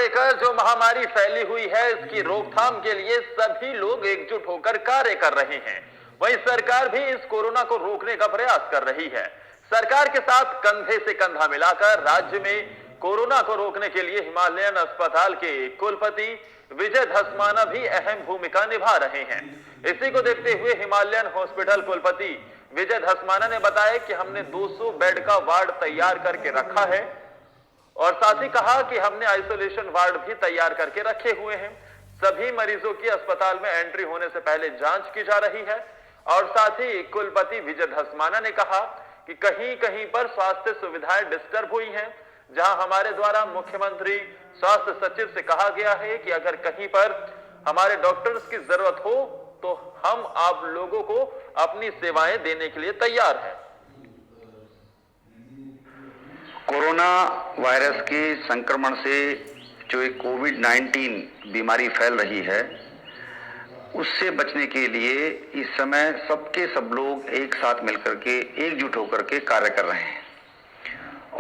लेकर जो महामारी फैली हुई है, इसकी रोकथाम के लिए सभी लोग एकजुट होकर कार्य कर रहे हैं। वहीं सरकार भी इस कोरोना को रोकने का प्रयास कर रही है। सरकार के साथ कंधे से कंधा मिलाकर राज्य में कोरोना को रोकने के लिए हिमालयन अस्पताल के कुलपति विजय धस्माना भी अहम भूमिका निभा रहे हैं। इसी को देखते हुए हिमालयन हॉस्पिटल कुलपति विजय धस्माना ने बताया कि हमने 200 बेड का वार्ड तैयार करके रखा है और साथ ही कहा कि हमने आइसोलेशन वार्ड भी तैयार करके रखे हुए हैं। सभी मरीजों की अस्पताल में एंट्री होने से पहले जांच की जा रही है। और साथ ही कुलपति विजय धस्माना ने कहा कि कहीं कहीं पर स्वास्थ्य सुविधाएं डिस्टर्ब हुई हैं, जहां हमारे द्वारा मुख्यमंत्री स्वास्थ्य सचिव से कहा गया है कि अगर कहीं पर हमारे डॉक्टर्स की जरूरत हो तो हम आप लोगों को अपनी सेवाएं देने के लिए तैयार हैं। कोरोना वायरस के संक्रमण से जो एक कोविड-19 बीमारी फैल रही है, उससे बचने के लिए इस समय सब लोग एक साथ मिलकर के एकजुट होकर के कार्य कर रहे हैं।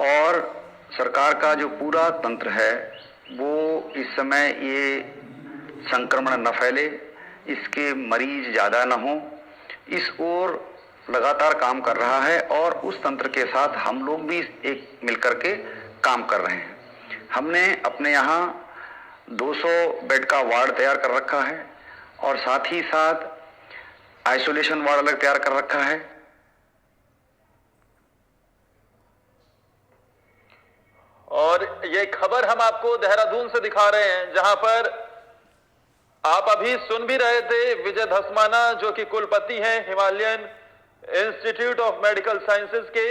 और सरकार का जो पूरा तंत्र है वो इस समय ये संक्रमण न फैले, इसके मरीज ज़्यादा न हो, इस ओर लगातार काम कर रहा है। और उस तंत्र के साथ हम लोग भी एक मिलकर के काम कर रहे हैं। हमने अपने यहाँ 200 बेड का वार्ड तैयार कर रखा है और साथ ही साथ आइसोलेशन वार्ड अलग तैयार कर रखा है। और ये खबर हम आपको देहरादून से दिखा रहे हैं, जहां पर आप अभी सुन भी रहे थे विजय धस्माना जो कि कुलपति हैं Himalayan institute of medical sciences के।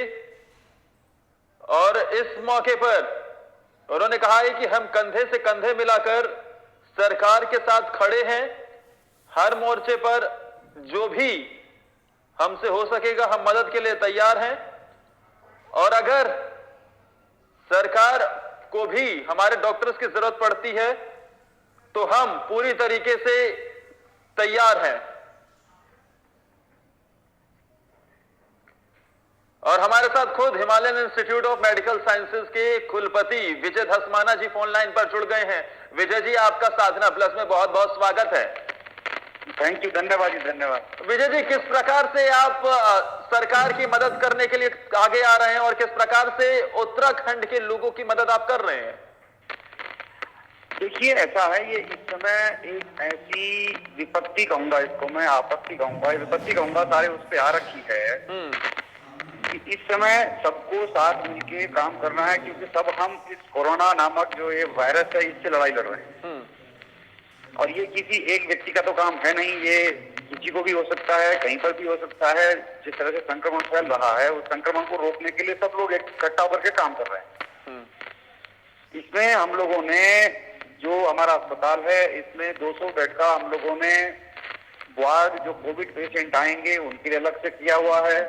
और इस मौके पर उन्होंने कहा है कि हम कंधे से कंधे मिलाकर सरकार के साथ खड़े हैं। हर मोर्चे पर जो भी हमसे हो सकेगा हम मदद के लिए तैयार हैं। और अगर सरकार को भी हमारे डॉक्टर्स की जरूरत पड़ती है तो हम पूरी तरीके से तैयार हैं। और हमारे साथ खुद Himalayan institute of medical sciences के कुलपति विजय धस्माना जी फोन लाइन पर जुड़ गए हैं। विजय जी, आपका साधना प्लस में बहुत बहुत स्वागत है। थैंक यू, धन्यवाद जी, धन्यवाद। विजय जी, किस प्रकार से आप सरकार की मदद करने के लिए आगे आ रहे हैं और किस प्रकार से उत्तराखंड के लोगों की मदद आप कर रहे हैं? देखिए, ऐसा है, ये इस समय एक ऐसी विपत्ति कहूंगा, इसको मैं आपत्ति कहूंगा, विपत्ति कहूंगा, सारे उस पे आ रखी है कि इस समय सबको साथ मिलके काम करना है, क्योंकि सब हम इस कोरोना नामक जो ये वायरस है इससे लड़ाई लड़ रहे हैं। और ये किसी एक व्यक्ति का तो काम है नहीं, ये किसी को भी हो सकता है, कहीं पर भी हो सकता है। जिस तरह से संक्रमण फैल रहा है उस संक्रमण को रोकने के लिए सब लोग इकट्ठा होकर के काम कर रहे हैं। इसमें हम लोगों ने, जो हमारा अस्पताल है इसमें 200 बेड का हम लोगों ने वार्ड, जो कोविड पेशेंट आएंगे उनके लिए अलग से किया हुआ है।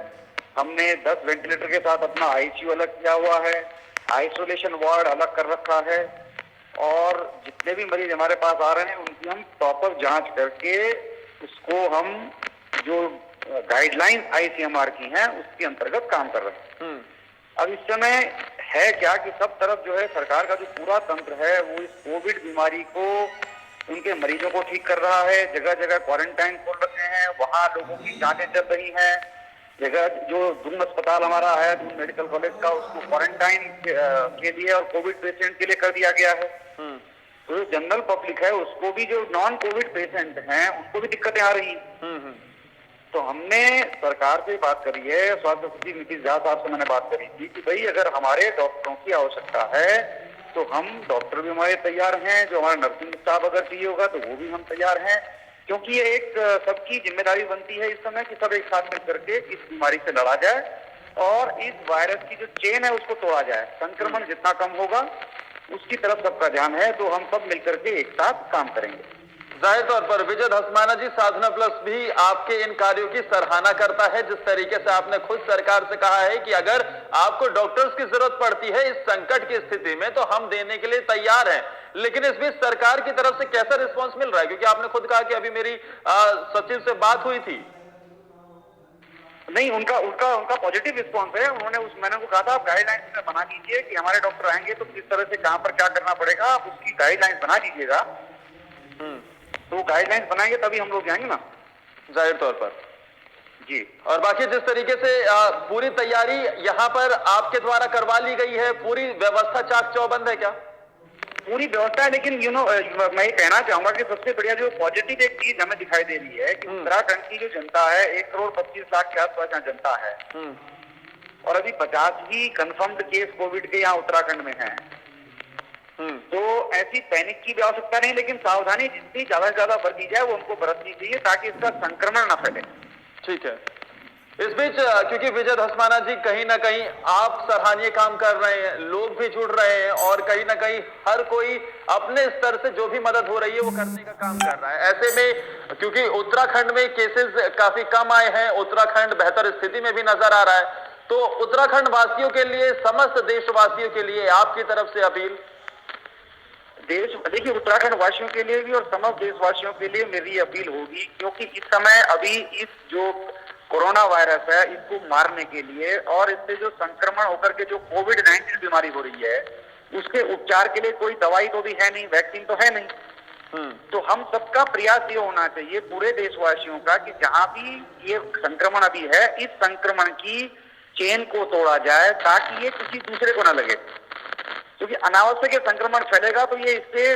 हमने 10 वेंटिलेटर के साथ अपना आईसीयू अलग किया हुआ है, आइसोलेशन वार्ड अलग कर रखा है। और जितने भी मरीज हमारे पास आ रहे हैं उनकी हम प्रॉपर जांच करके उसको हम जो गाइडलाइंस आईसीएमआर की हैं उसके अंतर्गत काम कर रहे हैं। अब इस समय है क्या कि सब तरफ जो है सरकार का जो पूरा तंत्र है वो इस कोविड बीमारी को, उनके मरीजों को ठीक कर रहा है। जगह जगह क्वारंटाइन खोल रखे हैं, वहाँ लोगों की जांचें चल रही हैं। जगह जो दून अस्पताल हमारा है, दून मेडिकल कॉलेज का, उसको क्वारंटाइन के लिए और कोविड पेशेंट के लिए कर दिया गया है। तो जो जनरल पब्लिक है उसको भी, जो नॉन कोविड पेशेंट हैं उनको भी दिक्कतें आ रही हैं। तो हमने सरकार से बात करी है, स्वास्थ्य सचिव नीतीश झा साहब से मैंने बात करी थी कि भाई अगर हमारे डॉक्टरों की आवश्यकता है तो हम डॉक्टर भी हमारे तैयार हैं, जो हमारा नर्सिंग स्टाफ अगर चाहिए होगा तो वो भी हम तैयार हैं। क्योंकि ये एक सबकी जिम्मेदारी बनती है इस समय कि सब एक साथ मिल करके इस बीमारी से लड़ा जाए और इस वायरस की जो चेन है उसको तोड़ा जाए। संक्रमण जितना कम होगा उसकी तरफ सबका ध्यान है, तो हम सब मिलकर के एक साथ काम करेंगे। जाहिर तौर पर विजय धस्माना जी, साधना प्लस भी आपके इन कार्यों की सराहना करता है। जिस तरीके से आपने खुद सरकार से कहा है कि अगर आपको डॉक्टर्स की जरूरत पड़ती है इस संकट की स्थिति में तो हम देने के लिए तैयार हैं। लेकिन इस बीच सरकार की तरफ से कैसा रिस्पांस मिल रहा है? क्योंकि आपने खुद कहा कि अभी मेरी सचिव से बात हुई थी। नहीं, उनका उनका उनका पॉजिटिव रिस्पॉन्स है। उन्होंने मैंने उनको कहा था आप गाइडलाइंस में बना दीजिए कि हमारे डॉक्टर आएंगे तो किस तरह से कहाँ पर क्या करना पड़ेगा, आप उसकी गाइडलाइंस बना दीजिएगा। तो गाइडलाइंस बनाएंगे तभी हम लोग जाएंगे ना, जाहिर तौर पर जी। और बाकी जिस तरीके से पूरी तैयारी यहाँ पर आपके द्वारा करवा ली गई है, पूरी व्यवस्था चाक चौबंद है क्या? पूरी व्यवस्था है, लेकिन मैं ये कहना चाहूंगा कि सबसे बढ़िया जो पॉजिटिव एक चीज हमें दिखाई दे रही है कि उत्तराखंड की जो जनता है 1,25,00,000 के आसपास यहाँ जनता है और अभी 50 ही कंफर्म्ड केस कोविड के यहाँ उत्तराखंड में हैं। तो ऐसी पैनिक की भी आवश्यकता नहीं, लेकिन सावधानी जितनी ज्यादा से ज्यादा बरती जाए वो हमको बरतनी चाहिए ताकि इसका संक्रमण न फैले। ठीक है। इस बीच क्योंकि विजय धस्माना जी कहीं ना कहीं आप सराहनीय काम कर रहे हैं, लोग भी जुड़ रहे हैं और कहीं ना कहीं हर कोई अपने स्तर से जो भी मदद हो रही है वो करने का काम कर रहा है। ऐसे में क्योंकि उत्तराखंड में केसेस काफी कम आए हैं, उत्तराखंड बेहतर स्थिति में भी नजर आ रहा है, तो उत्तराखंड वासियों के लिए, समस्त देशवासियों के लिए आपकी तरफ से अपील? देखिए, उत्तराखंड वासियों के लिए भी और समस्त देशवासियों के लिए मेरी अपील होगी, क्योंकि इस समय अभी इस जो कोरोना वायरस है इसको मारने के लिए और इससे जो संक्रमण होकर के जो कोविड-19 बीमारी हो रही है उसके उपचार के लिए कोई दवाई तो भी है नहीं, वैक्सीन तो है नहीं। तो हम सबका प्रयास ये होना चाहिए पूरे देशवासियों का कि जहां भी ये संक्रमण अभी है इस संक्रमण की चेन को तोड़ा जाए ताकि ये किसी दूसरे को न लगे, क्योंकि अनावश्यक ये संक्रमण फैलेगा तो ये इससे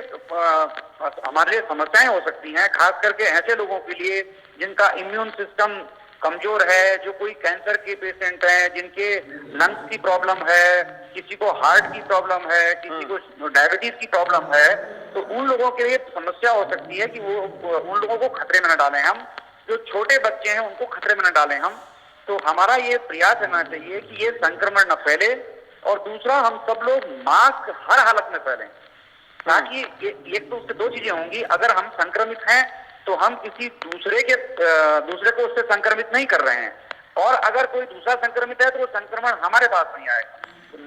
हमारे लिए समस्याएं हो सकती हैं, खास करके ऐसे लोगों के लिए जिनका इम्यून सिस्टम कमजोर है, जो कोई कैंसर के पेशेंट हैं, जिनके लंग्स की प्रॉब्लम है, किसी को हार्ट की प्रॉब्लम है, किसी को डायबिटीज की प्रॉब्लम है, तो उन लोगों के लिए समस्या हो सकती है कि वो उन लोगों को खतरे में न डालें हम, जो छोटे बच्चे हैं उनको खतरे में न डालें हम। तो हमारा ये प्रयास रहना चाहिए कि ये संक्रमण न फैले और दूसरा हम सब लोग मास्क हर हालत में पहनें ताकि एक तो उससे दो चीजें होंगी, अगर हम संक्रमित हैं तो हम किसी दूसरे को उससे संक्रमित नहीं कर रहे हैं और अगर कोई दूसरा संक्रमित है तो वो संक्रमण हमारे पास नहीं आएगा।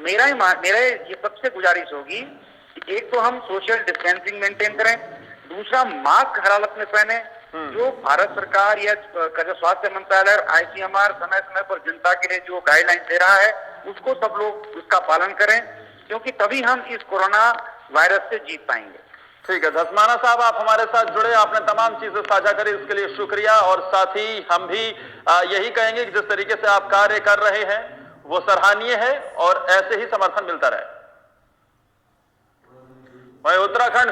मेरा ये सबसे गुजारिश होगी कि एक तो हम सोशल डिस्टेंसिंग मेंटेन करें, दूसरा मास्क हर हालत में पहने। जो भारत सरकार या स्वास्थ्य मंत्रालय ICMR समय समय पर जनता के लिए जो गाइडलाइन दे रहा है उसको सब लोग उसका पालन करें, क्योंकि तभी हम इस कोरोना वायरस से जीत पाएंगे। ठीक है धस्माना साहब, आप हमारे साथ जुड़े, आपने तमाम चीजें साझा करी, इसके लिए शुक्रिया। और साथ ही हम भी यही कहेंगे कि जिस तरीके से आप कार्य कर रहे हैं वो सराहनीय है और ऐसे ही समर्थन मिलता रहे। वहीं उत्तराखंड